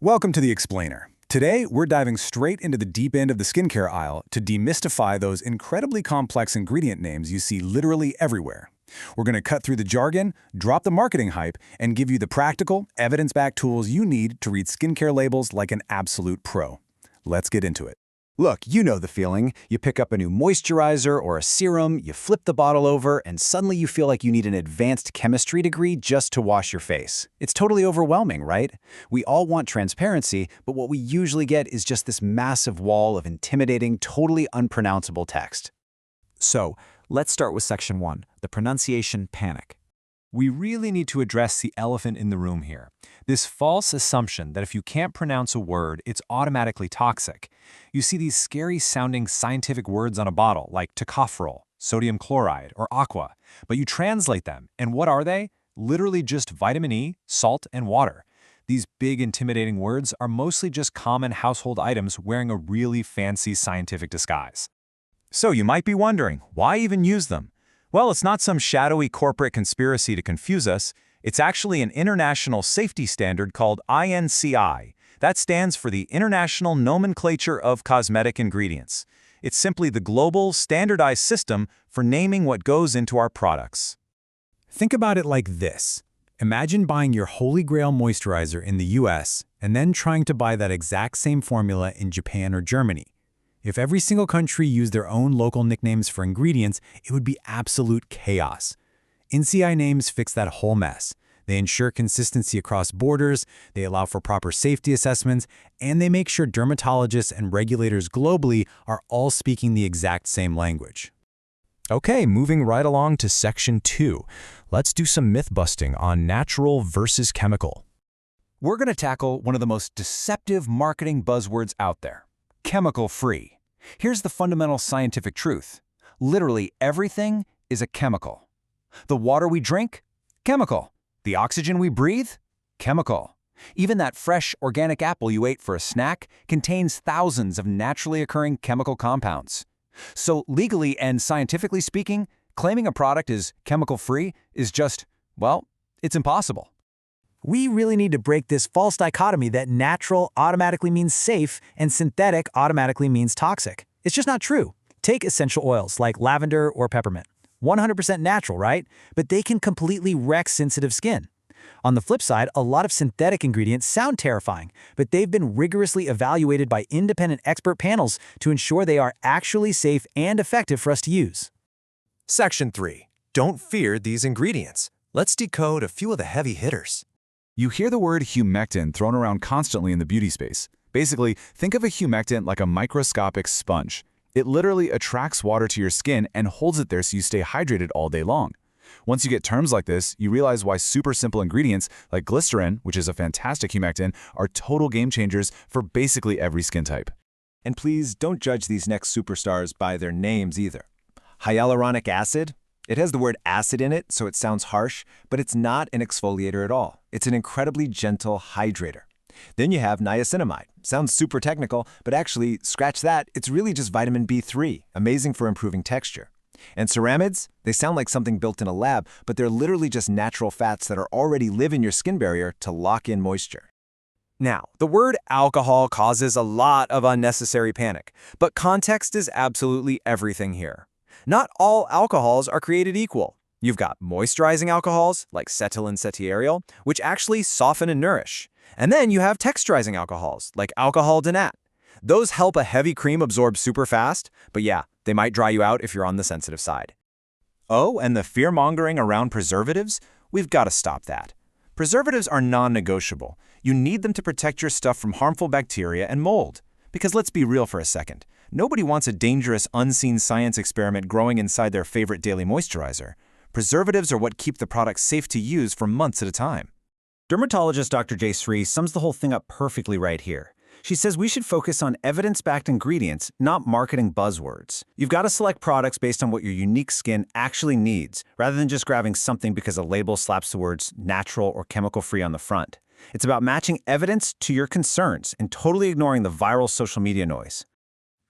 Welcome to The Explainer. Today, we're diving straight into the deep end of the skincare aisle to demystify those incredibly complex ingredient names you see literally everywhere. We're going to cut through the jargon, drop the marketing hype, and give you the practical, evidence-backed tools you need to read skincare labels like an absolute pro. Let's get into it. Look, you know the feeling. You pick up a new moisturizer or a serum, you flip the bottle over, and suddenly you feel like you need an advanced chemistry degree just to wash your face. It's totally overwhelming, right? We all want transparency, but what we usually get is just this massive wall of intimidating, totally unpronounceable text. So, let's start with Section 1, the pronunciation panic. We really need to address the elephant in the room here. This false assumption that if you can't pronounce a word, it's automatically toxic. You see these scary-sounding scientific words on a bottle, like tocopherol, sodium chloride, or aqua, but you translate them, and what are they? Literally just vitamin E, salt, and water. These big, intimidating words are mostly just common household items wearing a really fancy scientific disguise. So you might be wondering, why even use them? Well, it's not some shadowy corporate conspiracy to confuse us. It's actually an international safety standard called INCI. That stands for the International Nomenclature of Cosmetic Ingredients. It's simply the global, standardized system for naming what goes into our products. Think about it like this. Imagine buying your Holy Grail moisturizer in the US and then trying to buy that exact same formula in Japan or Germany. If every single country used their own local nicknames for ingredients, it would be absolute chaos. NCI names fix that whole mess. They ensure consistency across borders, they allow for proper safety assessments, and they make sure dermatologists and regulators globally are all speaking the exact same language. Okay, moving right along to Section 2. Let's do some myth-busting on natural versus chemical. We're going to tackle one of the most deceptive marketing buzzwords out there: chemical-free. Here's the fundamental scientific truth. Literally everything is a chemical. The water we drink? Chemical. The oxygen we breathe? Chemical. Even that fresh, organic apple you ate for a snack contains thousands of naturally occurring chemical compounds. So legally and scientifically speaking, claiming a product is chemical-free is just, well, it's impossible. We really need to break this false dichotomy that natural automatically means safe and synthetic automatically means toxic. It's just not true. Take essential oils like lavender or peppermint. 100% natural, right? But they can completely wreck sensitive skin. On the flip side, a lot of synthetic ingredients sound terrifying, but they've been rigorously evaluated by independent expert panels to ensure they are actually safe and effective for us to use. Section 3. Don't fear these ingredients. Let's decode a few of the heavy hitters. You hear the word humectant thrown around constantly in the beauty space. Basically, think of a humectant like a microscopic sponge. It literally attracts water to your skin and holds it there so you stay hydrated all day long. Once you get terms like this, you realize why super simple ingredients like glycerin, which is a fantastic humectant, are total game changers for basically every skin type. And please don't judge these next superstars by their names either. Hyaluronic acid? It has the word acid in it, so it sounds harsh, but it's not an exfoliator at all. It's an incredibly gentle hydrator. Then you have niacinamide. Sounds super technical, but actually, scratch that, it's really just vitamin B3, amazing for improving texture. And ceramides? They sound like something built in a lab, but they're literally just natural fats that already live in your skin barrier to lock in moisture. Now, the word alcohol causes a lot of unnecessary panic, but context is absolutely everything here. Not all alcohols are created equal. You've got moisturizing alcohols, like cetyl and cetyaryl, which actually soften and nourish. And then you have texturizing alcohols, like alcohol denat. Those help a heavy cream absorb super fast, but yeah, they might dry you out if you're on the sensitive side. Oh, and the fear-mongering around preservatives? We've got to stop that. Preservatives are non-negotiable. You need them to protect your stuff from harmful bacteria and mold. Because let's be real for a second. Nobody wants a dangerous, unseen science experiment growing inside their favorite daily moisturizer. Preservatives are what keep the product safe to use for months at a time. Dermatologist Dr. J. Sri sums the whole thing up perfectly right here. She says we should focus on evidence-backed ingredients, not marketing buzzwords. You've got to select products based on what your unique skin actually needs, rather than just grabbing something because a label slaps the words natural or chemical-free on the front. It's about matching evidence to your concerns and totally ignoring the viral social media noise.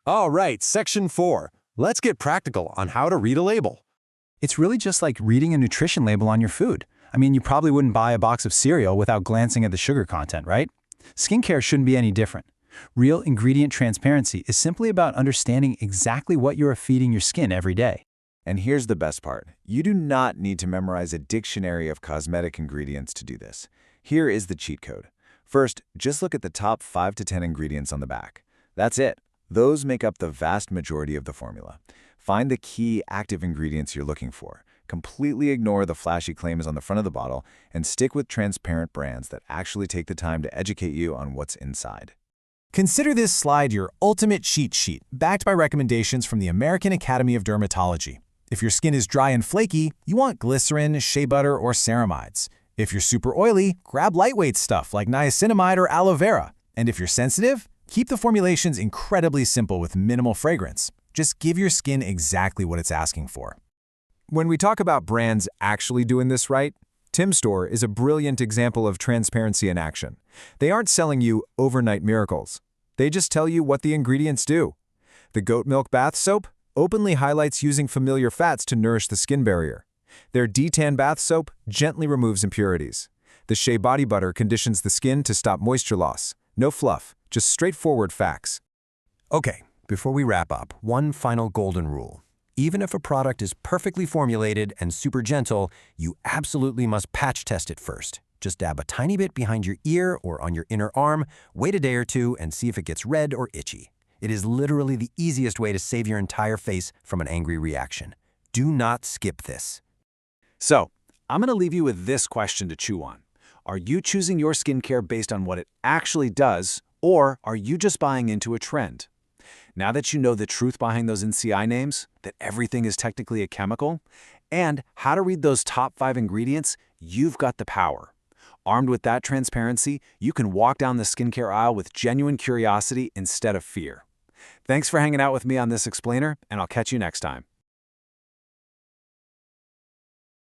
All right, Section 4. Let's get practical on how to read a label. It's really just like reading a nutrition label on your food. I mean, you probably wouldn't buy a box of cereal without glancing at the sugar content, right? Skincare shouldn't be any different. Real ingredient transparency is simply about understanding exactly what you are feeding your skin every day. And here's the best part. You do not need to memorize a dictionary of cosmetic ingredients to do this. Here is the cheat code. First, just look at the top 5 to 10 ingredients on the back. That's it. Those make up the vast majority of the formula. Find the key active ingredients you're looking for. Completely ignore the flashy claims on the front of the bottle and stick with transparent brands that actually take the time to educate you on what's inside. Consider this slide your ultimate cheat sheet, backed by recommendations from the American Academy of Dermatology. If your skin is dry and flaky, you want glycerin, shea butter, or ceramides. If you're super oily, grab lightweight stuff like niacinamide or aloe vera. And if you're sensitive, keep the formulations incredibly simple with minimal fragrance. Just give your skin exactly what it's asking for. When we talk about brands actually doing this right, Tim's Store is a brilliant example of transparency in action. They aren't selling you overnight miracles. They just tell you what the ingredients do. The goat milk bath soap openly highlights using familiar fats to nourish the skin barrier. Their D-Tan bath soap gently removes impurities. The Shea body butter conditions the skin to stop moisture loss. No fluff, just straightforward facts. Okay, before we wrap up, one final golden rule. Even if a product is perfectly formulated and super gentle, you absolutely must patch test it first. Just dab a tiny bit behind your ear or on your inner arm, wait a day or two, and see if it gets red or itchy. It is literally the easiest way to save your entire face from an angry reaction. Do not skip this. So, I'm going to leave you with this question to chew on. Are you choosing your skincare based on what it actually does, or are you just buying into a trend? Now that you know the truth behind those NCI names, that everything is technically a chemical, and how to read those top 5 ingredients, you've got the power. Armed with that transparency, you can walk down the skincare aisle with genuine curiosity instead of fear. Thanks for hanging out with me on this explainer, and I'll catch you next time.